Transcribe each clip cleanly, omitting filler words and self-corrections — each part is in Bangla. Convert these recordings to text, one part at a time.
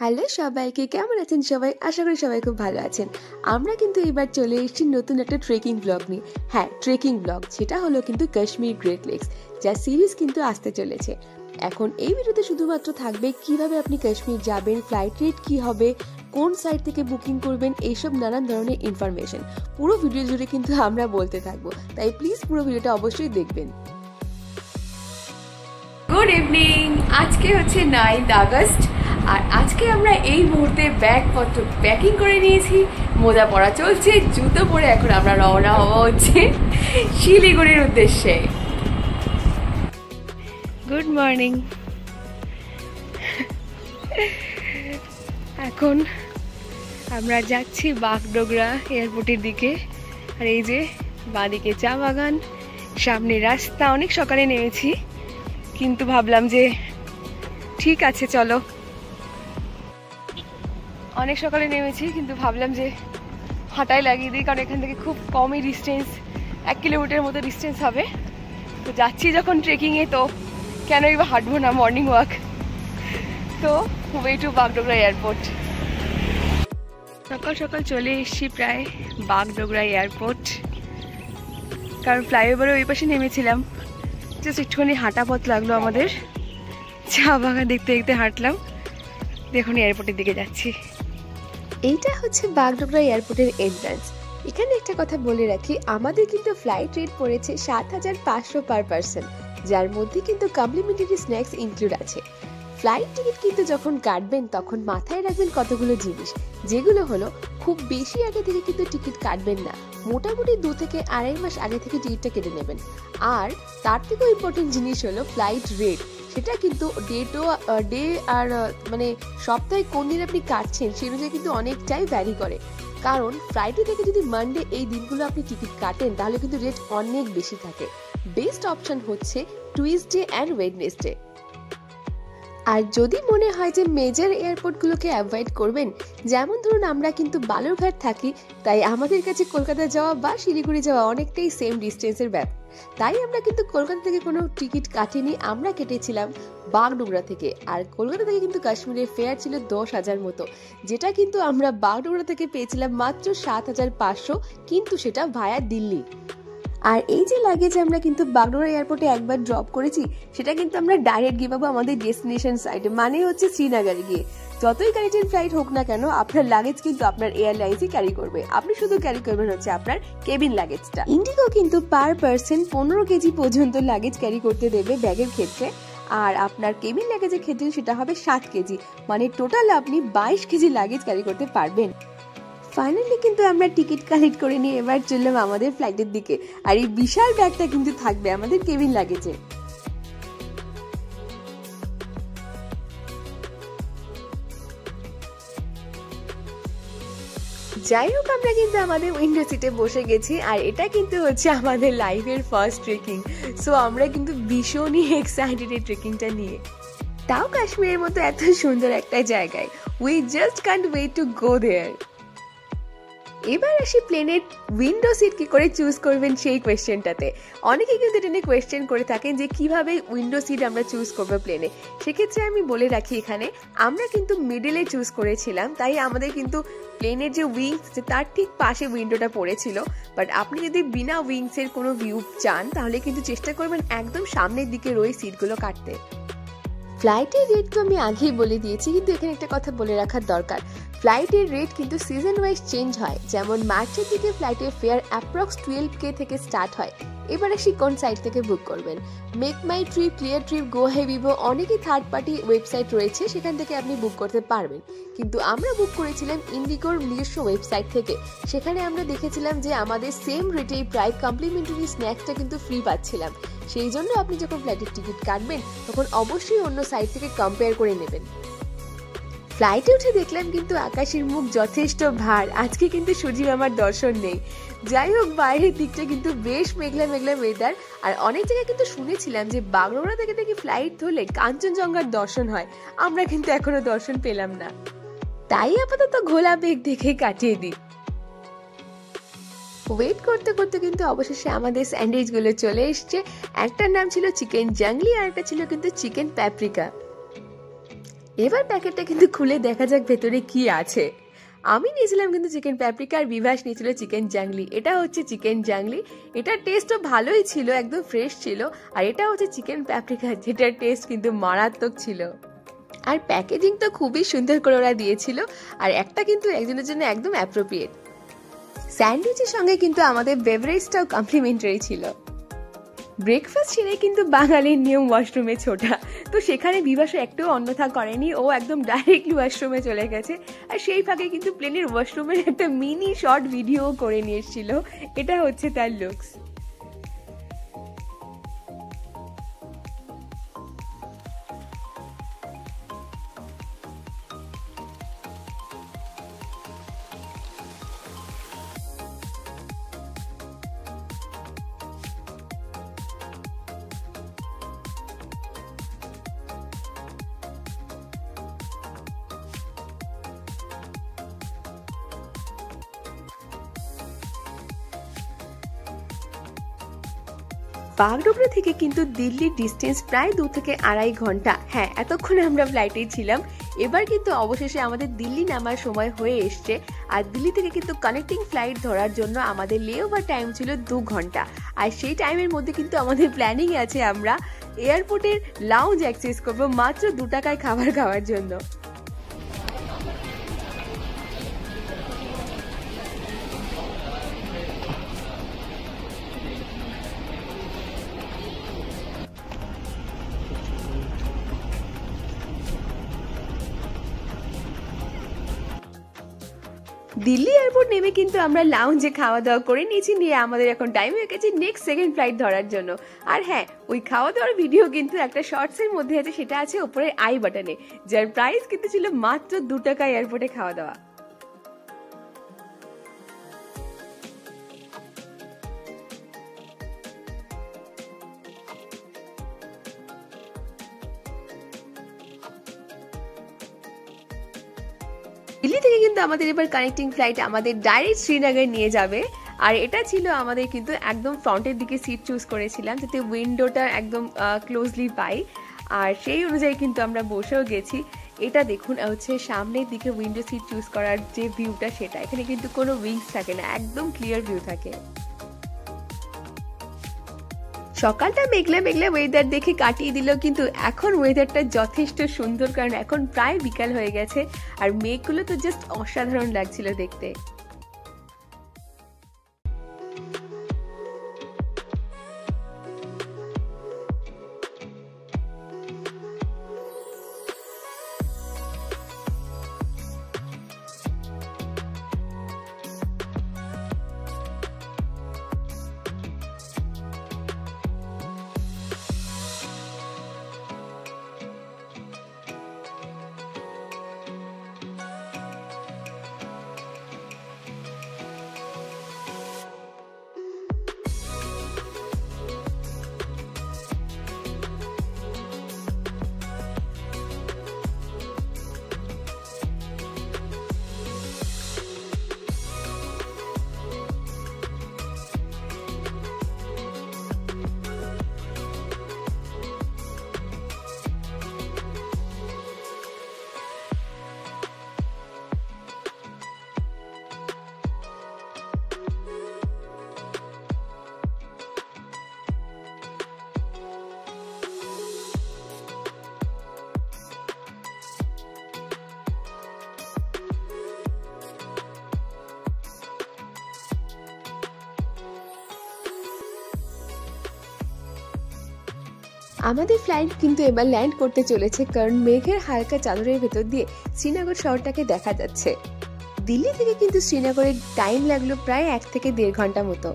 হ্যালো সবাইকে, কেমন আছেন সবাই? আশা করি সবাই খুব ভালো আছেন। আমরা কিন্তু এবার চলে এসেছি নতুন একটা ট্রেকিং ব্লগ নিয়ে। হ্যাঁ, ট্রেকিং ব্লগ, সেটা হলো কিন্তু কাশ্মীর গ্রেট লেকস, যার সিরিজ কিন্তু আসতে চলেছে। এখন এই ভিডিওতে শুধুমাত্র থাকবে কিভাবে আপনি কাশ্মীর যাবেন, ফ্লাইট রেট কি হবে, কোন সাইট থেকে বুকিং করবেন, এইসব নানান ধরনের ইনফরমেশন পুরো ভিডিও জুড়ে কিন্তু আমরা বলতে থাকবো, তাই প্লিজ পুরো ভিডিওটা অবশ্যই দেখবেন। গুড ইভিনিং, আজকে হচ্ছে 9 আগস্ট আর আজকে আমরা এই মুহূর্তে ব্যাগপত্র প্যাকিং করে নিয়েছি, মোজা পরা চলছে, জুতো পরে এখন আমরা রওনা হওয়া হচ্ছে শিলিগুড়ির উদ্দেশ্যে। Good morning. এখন আমরা যাচ্ছি বাগডোগরা এয়ারপোর্টের দিকে। আর এই যে বাঁদিকে চা বাগান, সামনে রাস্তা। অনেক সকালে নেমেছি, কিন্তু ভাবলাম যে ঠিক আছে চলো, অনেক সকালে নেমেছি কিন্তু ভাবলাম যে হাঁটাই লাগিয়ে দিই, কারণ এখান থেকে খুব কমই ডিস্টেন্স, 1 কিলোমিটার মতো ডিস্টেন্স হবে। তো যাচ্ছি যখন ট্রেকিংয়ে, তো কেনই বা হাঁটবো না, মর্নিং ওয়াক। তো ওয়ে টু বাগডোগরা এয়ারপোর্ট। সকাল সকাল চলে এসেছি প্রায় বাগডোগরা এয়ারপোর্ট, কারণ ফ্লাইওভারে ওই পাশে নেমেছিলাম, জাস্ট একটুখানি হাঁটা পথ লাগলো আমাদের। চা বাগান দেখতে দেখতে হাঁটলাম, দেখুন এয়ারপোর্টের দিকে যাচ্ছি। এইটা হচ্ছে বাগডোগরা এয়ারপোর্টের এন্ট্রান্স। এখানে একটা কথা বলে রাখি, আমাদের কিন্তু ফ্লাইট রেট পড়েছে ৭৫০০ পার পারসন, যার মধ্যে কিন্তু কমপ্লিমেন্টারি স্ন্যাক্স ইনক্লুড আছে। ফ্লাইট টিকিট কিন্তু যখন কাটবেন তখন মাথায় রাখবেন কতগুলো জিনিস, যেগুলো হলো খুব বেশি আগে থেকে কিন্তু টিকিট কাটবেন না, মোটামুটি 2 থেকে 2.5 মাস আগে থেকে টিকিটটা কেটে নেবেন। আর তার থেকেও ইম্পর্টেন্ট জিনিস হলো ফ্লাইট রেট, সেটা কিন্তু ডে আর মানে সপ্তাহে কোন দিন আপনি কাটছেন সেই অনুযায়ী কিন্তু অনেকটাই ভ্যারি করে। কারণ ফ্রাইডে থেকে যদি মানডে এই দিনগুলো আপনি টিকিট কাটেন তাহলে কিন্তু রেট অনেক বেশি থাকে। বেস্ট অপশন হচ্ছে টুইসডে অ্যান্ড ওয়েডনেসডে। আর যদি মনে হয় যে মেজর এয়ারপোর্টগুলোকে অ্যাভয়েড করবেন, যেমন ধরুন আমরা কিন্তু বালুরঘাট থাকি, তাই আমাদের কাছে কলকাতা যাওয়া বা শিলিগুড়ি যাওয়া অনেকটাই সেম ডিস্টেন্সের ব্যাপার, তাই আমরা কিন্তু কলকাতা থেকে কোনো টিকিট কাটিনি, আমরা কেটেছিলাম বাগডোগরা থেকে। আর কলকাতা থেকে কিন্তু কাশ্মীরের ফেয়ার ছিল 10,000 মতো, যেটা কিন্তু আমরা বাগডোগরা থেকে পেয়েছিলাম মাত্র 7,500, কিন্তু সেটা ভায়া দিল্লি। আর এই যে লাগেজ আমরা কিন্তু বাগডোগরা এয়ারপোর্টে একবার ড্রপ করেছি, সেটা কিন্তু আমরা ডাইরেক্ট গিয়ে পাবো আমাদের ডেস্টিনেশন সাইটে, মানে হচ্ছে শ্রীনগরে গিয়ে। যতই কানেক্টেড ফ্লাইট হোক না কেন, আপনার লাগেজ কিন্তু আপনার এয়ারলাইন্সই ক্যারি করবে, আপনি শুধু ক্যারি করবেন হচ্ছে আপনার কেবিন লাগেজটা। ইন্ডিগো কিন্তু পার পারসন 15 কেজি পর্যন্ত লাগেজ ক্যারি করতে দেবে ব্যাগের ক্ষেত্রে, আর আপনার কেবিন লাগেজের ক্ষেত্রে সেটা হবে 7 কেজি, মানে টোটাল আপনি 22 কেজি লাগেজ ক্যারি করতে পারবেন। ফাইনালি কিন্তু আমরা টিকিট কালেক্ট করে নিয়ে এবার চললাম আমাদের ফ্লাইটের দিকে। আর এই বিশাল ব্যাগটা কিন্তু থাকবে আমাদের কেবিন লাগেজে। যাই হোক, আমরা কিন্তু আমাদের উইন্ডো সিটে বসে গেছি, আর এটা কিন্তু হচ্ছে আমাদের লাইফের ফার্স্ট ট্রেকিং। সো আমরা কিন্তু ভীষণই এক্সাইটেড এই ট্রেকিংটা নিয়ে, তাও কাশ্মীরের মতো এত সুন্দর একটা জায়গায়। We just can't wait to go there. এবার আসি প্লেনের উইন্ডো সিট কি করে চুজ করবেন সেই কোয়েশ্চেনটাতে। অনেকে কিন্তু এটা নিয়ে কোয়েশ্চেন করে থাকেন যে কিভাবে উইন্ডো সিট আমরা চুজ করবো প্লেনে। সেক্ষেত্রে আমি বলে রাখি, এখানে আমরা কিন্তু মিডলে চুজ করেছিলাম, তাই আমাদের কিন্তু প্লেনের যে উইংস তার ঠিক পাশে উইন্ডোটা পড়েছিল। বাট আপনি যদি বিনা উইংসের কোনো ভিউ চান তাহলে কিন্তু চেষ্টা করবেন একদম সামনের দিকে রয়ে সিটগুলো কাটতে। ফ্লাইটের রেট তো আমি আগেই বলে দিয়েছি, কিন্তু এখানে একটা কথা বলে রাখার দরকার, ফ্লাইটের রেট কিন্তু সিজন ওয়াইজ চেঞ্জ হয়। যেমন মার্চের দিকে ফ্লাইটের ফেয়ার অ্যাপ্রক্স 12K থেকে স্টার্ট হয়। এবার আসি কোন সাইট থেকে বুক করবেন। মেক মাই ট্রিপ, ক্লিয়ার ট্রিপ, গো হেভিভো, অনেকই থার্ড পার্টি ওয়েবসাইট রয়েছে, সেখান থেকে আপনি বুক করতে পারবেন। কিন্তু আমরা বুক করেছিলাম ইন্ডিগোর নিজস্ব ওয়েবসাইট থেকে। সেখানে আমরা দেখেছিলাম যে আমাদের সেম রেটেই প্রায় কমপ্লিমেন্টারি স্ন্যাক্সটা কিন্তু ফ্রি পাচ্ছিলাম। সেই জন্য আপনি যখন ফ্লাইটের টিকিট কাটবেন তখন অবশ্যই অন্য সাইট থেকে কম্পেয়ার করে নেবেন। ফ্লাইটে উঠে দেখলাম কিন্তু আকাশের মুখ যথেষ্ট ভার, আজকে কিন্তু সূর্য আমার দর্শন নেই। যাই হোক, বাইরের দিকটা কিন্তু বেশ মেঘলা মেঘলা ওয়েদার। আর অনেক জায়গায় কিন্তু শুনেছিলাম যে বাগডোগরা থেকে নাকি ফ্লাইট ধরলে কাঞ্চনজঙ্ঘার দর্শন হয়, আমরা কিন্তু এখনো দর্শন পেলাম না, তাই আপাতত ঘোলা মেঘ দেখে কাটিয়ে দিই। ওয়েট করতে করতে কিন্তু অবশেষে আমাদের স্যান্ডউইচগুলো চলে এসছে। একটার নাম ছিল চিকেন জাংলি আর একটা ছিল কিন্তু চিকেন প্যাপ্রিকা। এবার প্যাকেটটা কিন্তু খুলে দেখা যাক ভেতরে কি আছে। আমি নিয়েছিলাম কিন্তু চিকেন প্যাপ্রিকা আর বিভাস নিয়েছিল চিকেন জাংলি। এটা হচ্ছে চিকেন জাংলি, এটার টেস্টও ভালোই ছিল, একদম ফ্রেশ ছিল। আর এটা হচ্ছে চিকেন প্যাপ্রিকা, যেটার টেস্ট কিন্তু মারাত্মক ছিল। আর প্যাকেজিং তো খুবই সুন্দর করে ওরা দিয়েছিল, আর একটা কিন্তু একজনের জন্য একদম অ্যাপ্রোপ্রিয়েট। স্যান্ডউইচের সঙ্গে কিন্তু আমাদের বেভারেজটাও কমপ্লিমেন্টারি ছিল। ব্রেকফাস্ট ছেড়ে কিন্তু বাঙালির নিয়ম ওয়াশরুমে ছোটা, তো সেখানে বিভাসও একটু অন্যথা করেনি, ও একদম ডাইরেক্টলি ওয়াশরুমে চলে গেছে। আর সেই ফাঁকে কিন্তু প্লেনের ওয়াশরুমের একটা মিনি শর্ট ভিডিও করে নিয়ে এসেছিল। এটা হচ্ছে তার লুকস। বাগডোগরা থেকে কিন্তু দিল্লির ডিস্টেন্স প্রায় 2 থেকে 2.5 ঘন্টা। হ্যাঁ, এতক্ষণ আমরা ফ্লাইটেই ছিলাম। এবার কিন্তু অবশেষে আমাদের দিল্লি নামার সময় হয়ে এসছে। আর দিল্লি থেকে কিন্তু কানেক্টিং ফ্লাইট ধরার জন্য আমাদের লেওভার টাইম ছিল 2 ঘন্টা। আর সেই টাইমের মধ্যে কিন্তু আমাদের প্ল্যানিং আছে আমরা এয়ারপোর্টের লাউঞ্জ অ্যাক্সেস করবো মাত্র 2 টাকায় খাবার খাওয়ার জন্য। দিল্লি এয়ারপোর্ট নেমে কিন্তু আমরা লাউঞ্জে খাওয়া দাওয়া করে নিয়েছি, নিয়ে আমাদের এখন টাইম হয়ে গেছে নেক্সট সেকেন্ড ফ্লাইট ধরার জন্য। আর হ্যাঁ, ওই খাওয়া দাওয়ার ভিডিও কিন্তু একটা শর্টসের মধ্যে আছে, সেটা আছে ওপরের আই বাটনে, যার প্রাইস কিন্তু ছিল মাত্র 2 টাকা এয়ারপোর্টে খাওয়া দাওয়া। দিল্লি থেকে কিন্তু আমাদের এবার কানেক্টিং ফ্লাইট আমাদের ডাইরেক্ট শ্রীনগর নিয়ে যাবে। আর এটা ছিল আমাদের কিন্তু একদম ফ্রন্টের দিকে সিট চুজ করেছিলাম, যাতে উইন্ডোটা একদম ক্লোজলি পাই। আর সেই অনুযায়ী কিন্তু আমরা বসেও গেছি। এটা দেখুন হচ্ছে সামনের দিকে উইন্ডো সিট চুজ করার যে ভিউটা, সেটা এখানে কিন্তু কোনো উইংস থাকে না, একদম ক্লিয়ার ভিউ থাকে। সকালটা মেঘলা মেঘলা ওয়েদার দেখে কাটিয়ে দিল, কিন্তু এখন ওয়েদারটা যথেষ্ট সুন্দর, কারণ এখন প্রায় বিকাল হয়ে গেছে। আর মেঘগুলো তো জাস্ট অসাধারণ লাগছিল দেখতে। আমাদের ফ্লাইট কিন্তু এবার ল্যান্ড করতে চলেছে, কারণ মেঘের হালকা চাদরের ভেতর দিয়ে শ্রীনগর শহরটাকে দেখা যাচ্ছে। দিল্লি থেকে কিন্তু শ্রীনগরের টাইম লাগলো প্রায় 1 থেকে 1.5 ঘন্টা মতো।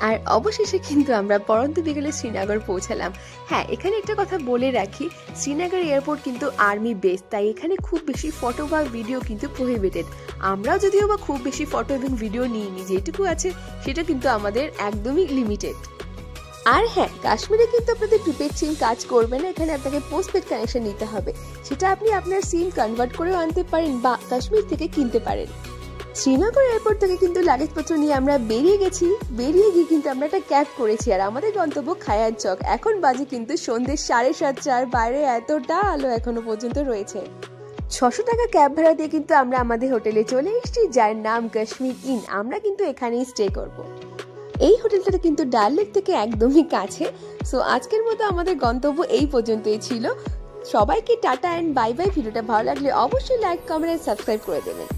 আর অবশেষে কিন্তু আমরা পরন্ত বিকেলে শ্রীনগর পৌঁছালাম। হ্যাঁ, এখানে একটা কথা বলে রাখি, শ্রীনগর এয়ারপোর্ট কিন্তু আর্মি বেস, তাই এখানে খুব বেশি ফটো বা ভিডিও কিন্তু প্রহিবিটেড। আমরাও যদিও বা খুব বেশি ফটো এবং ভিডিও নিইনি, যেটুকু আছে সেটা কিন্তু আমাদের একদমই লিমিটেড। আর হ্যাঁ, কাশ্মীরে কিন্তু আপনাদের প্রিপেড সিম কাজ করবে না, এখানে আপনাকে পোস্টপেড কানেকশন নিতে হবে। সেটা আপনি আপনার সিম কনভার্ট করেও আনতে পারেন বা কাশ্মীর থেকে কিনতে পারেন। শ্রীনগর এয়ারপোর্ট থেকে কিন্তু লাগেজপত্র নিয়ে আমরা বেরিয়ে গিয়ে কিন্তু আমরা একটা ক্যাব করেছি আর আমাদের গন্তব্য খায়ার চক। এখন বাজে কিন্তু সন্ধ্যে 7:30, আর বাইরে এতটা আলো এখনো পর্যন্ত রয়েছে। 600 টাকা ক্যাব ভাড়া দিয়ে কিন্তু আমরা আমাদের হোটেলে চলে এসেছি, যার নাম কাশ্মীর ইন। আমরা কিন্তু এখানেই স্টে করব। এই হোটেলটা কিন্তু ডাল লেক থেকে একদমই কাছে। সো আজকের মতো আমাদের গন্তব্য এই পর্যন্তই ছিল। সবাইকে টাটা অ্যান্ড বাই বাই। ভিডিওটা ভালো লাগলে অবশ্যই লাইক, কমেন্ট আর সাবস্ক্রাইব করে দেবেন।